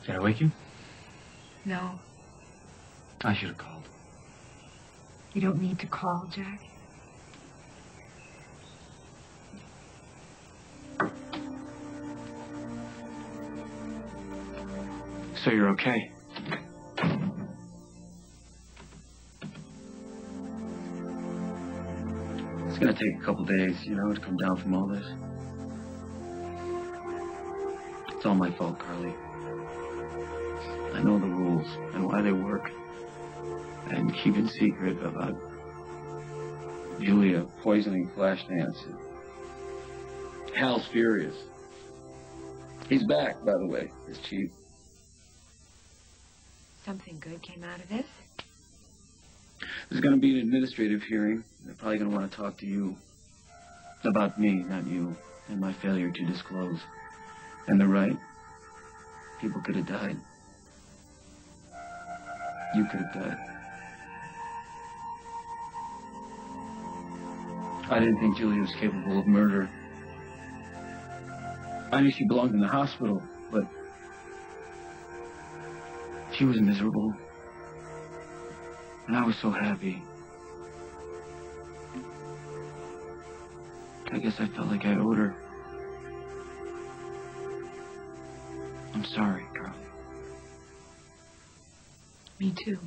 Did I wake you? No. I should have called. You don't need to call, Jack. So you're okay? It's gonna take a couple days, you know, to come down from all this. It's all my fault, Carly. I know the rules and why they work. And keeping secret about Julia poisoning Flash Dance. Hal's furious. He's back, by the way, his chief. Something good came out of this? There's going to be an administrative hearing. They're probably going to want to talk to you. About me, not you, and my failure to disclose. And they're right. People could have died. You could have died. I didn't think Julia was capable of murder. I knew she belonged in the hospital, but she was miserable. And I was so happy. I guess I felt like I owed her. I'm sorry, Carly. Me too.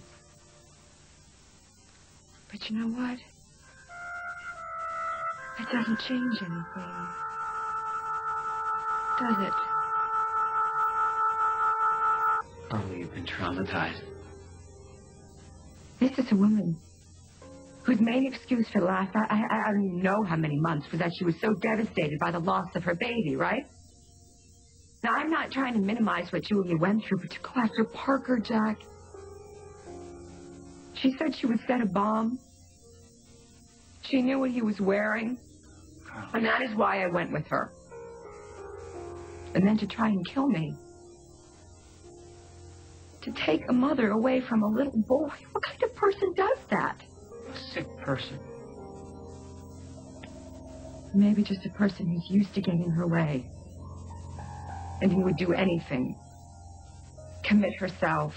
But you know what? It doesn't change anything. Does it? Carly, you've been traumatized. This is a woman whose main excuse for the last, I don't even know how many months, was that she was so devastated by the loss of her baby, right? Now, I'm not trying to minimize what Julia went through, but to go after Parker, Jack. She said she would set a bomb. She knew what he was wearing. And that is why I went with her. And then to try and kill me. To take a mother away from a little boy. What kind of person does that? A sick person. Maybe just a person who's used to getting her way. And who would do anything. Commit herself.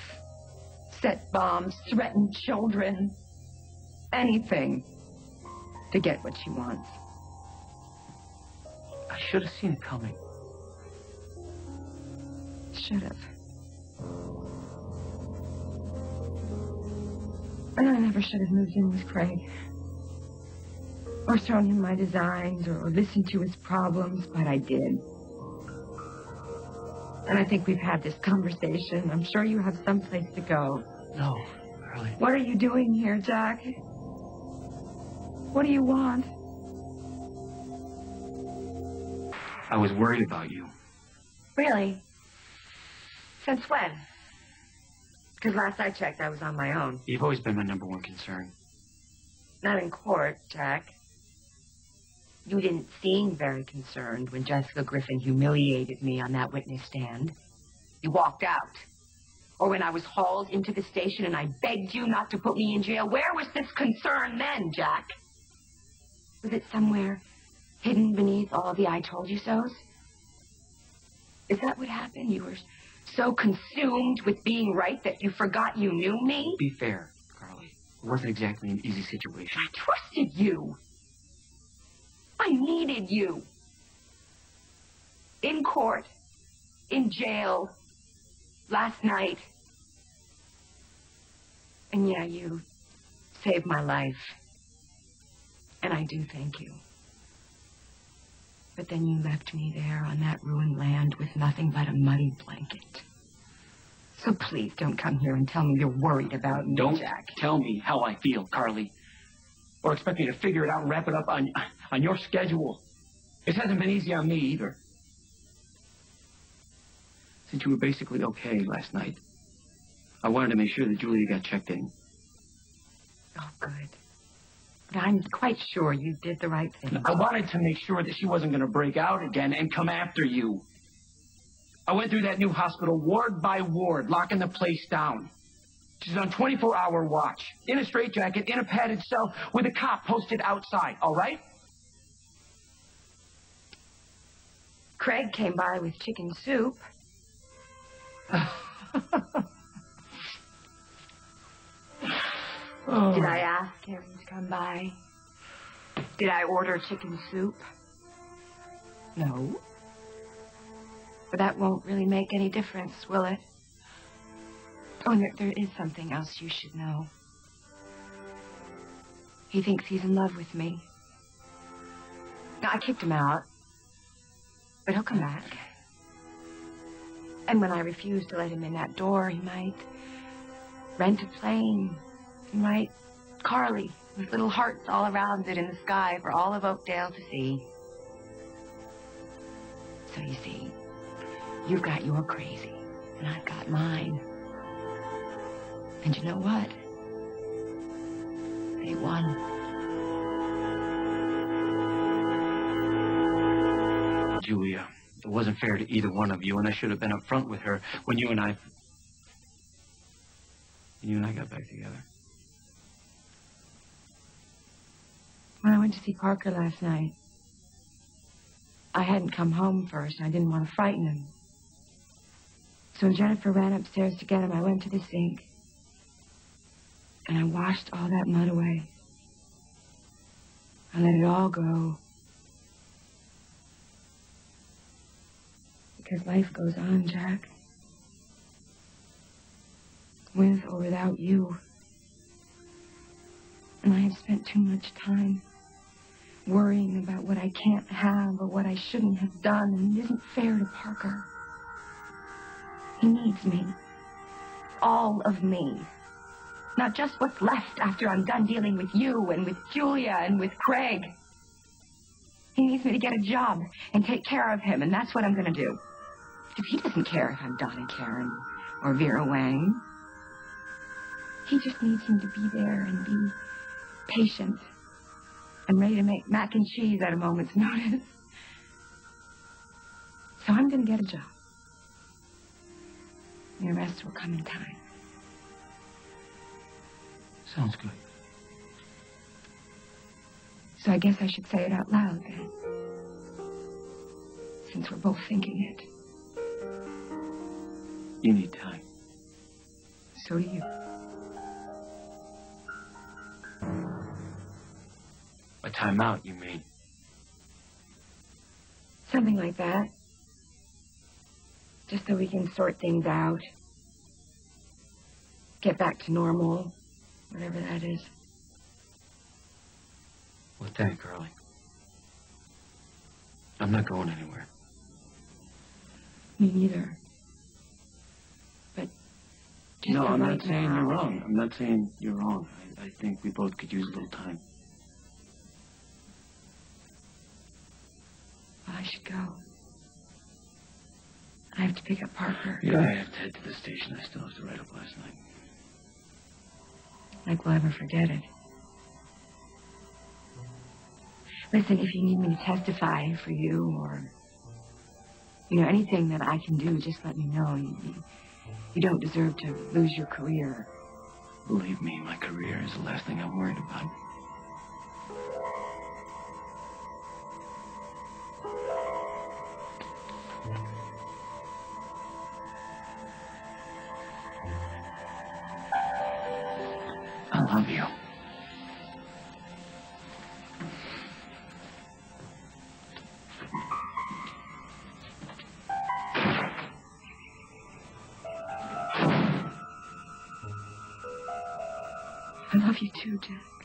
Set bombs. Threaten children. Anything. To get what she wants. I should have seen it coming. Should have. And I never should have moved in with Craig. Or shown him my designs or listened to his problems, but I did. And I think we've had this conversation. I'm sure you have someplace to go. No, Carly. What are you doing here, Jack? What do you want? I was worried about you. Really? Since when? Because last I checked, I was on my own. You've always been my #1 concern. Not in court, Jack. You didn't seem very concerned when Jessica Griffin humiliated me on that witness stand. You walked out. Or when I was hauled into the station and I begged you not to put me in jail. Where was this concern then, Jack? Was it somewhere hidden beneath all the I told you so's? Is that what happened? You were so consumed with being right that you forgot you knew me? Be fair, Carly. It wasn't exactly an easy situation. I trusted you. I needed you. In court, in jail, last night. And yeah, you saved my life. And I do thank you. But then you left me there on that ruined land with nothing but a muddy blanket. So please don't come here and tell me you're worried about me, Don't Jack. tell me how I feel, Carly. Or expect me to figure it out and wrap it up on your schedule. It hasn't been easy on me either. Since you were basically okay last night, I wanted to make sure that Julia got checked in. Oh, good. But I'm quite sure you did the right thing. I wanted to make sure that she wasn't going to break out again and come after you. I went through that new hospital ward by ward, locking the place down. She's on 24-hour watch, in a straitjacket, in a padded cell, with a cop posted outside, all right? Craig came by with chicken soup. Oh. Did I ask him to come by? Did I order chicken soup? No. But that won't really make any difference, will it? Oh, and there is something else you should know. He thinks he's in love with me. Now, I kicked him out, but he'll come back. And when I refuse to let him in that door, he might rent a plane. He might Carly with little hearts all around it in the sky for all of Oakdale to see. So you see, you've got your crazy, and I've got mine. And you know what? They won. Julia, it wasn't fair to either one of you, and I should have been up front with her when you and I got back together. When I went to see Parker last night, I hadn't come home first, and I didn't want to frighten him. So when Jennifer ran upstairs to get him, I went to the sink, and I washed all that mud away. I let it all go. Because life goes on, Jack. With or without you. And I have spent too much time worrying about what I can't have or what I shouldn't have done, and it isn't fair to Parker. He needs me. All of me. Not just what's left after I'm done dealing with you and with Julia and with Craig. He needs me to get a job and take care of him, and that's what I'm going to do. If he doesn't care if I'm Donna Karen or Vera Wang, he just needs me to be there and be patient and ready to make mac and cheese at a moment's notice. So I'm going to get a job. And the rest will come in time. Sounds good. So I guess I should say it out loud then. Since we're both thinking it. You need time. So do you. A timeout, you mean? Something like that. Just so we can sort things out. Get back to normal. Whatever that is. Well, thank Curly. I'm not going anywhere. Me neither. But just No, for I'm right not saying now, you're wrong. I'm not saying you're wrong. I think we both could use a little time. Well, I should go. I have to pick up Parker. Yeah, I have to head to the station. I still have to write up last night. Like we'll ever forget it. Listen, if you need me to testify for you or, anything that I can do, just let me know. You don't deserve to lose your career. Believe me, my career is the last thing I'm worried about. I love you. I love you too, Jack.